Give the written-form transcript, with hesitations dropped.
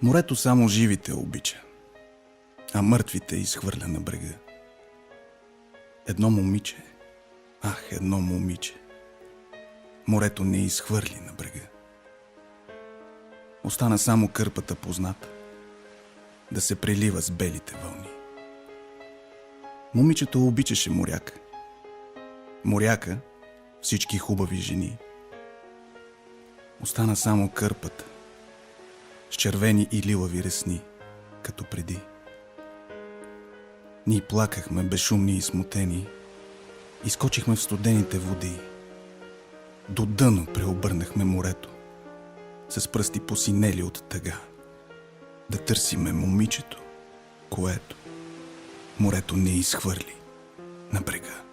Морето само живите обича, а мъртвите изхвърля на брега. Едно момиче, едно момиче, морето не изхвърли на брега. Остана само кърпата позната, да се прелива с белите вълни. Момичето обичаше моряка. Моряка всички хубави жени. Остана само кърпата, с червени и лилави ресни, като преди. Ние плакахме безшумни и смутени, изкочихме в студените води. До дъно преобърнахме морето, с пръсти посинели от тъга, да търсиме момичето, което морето не изхвърли на брега.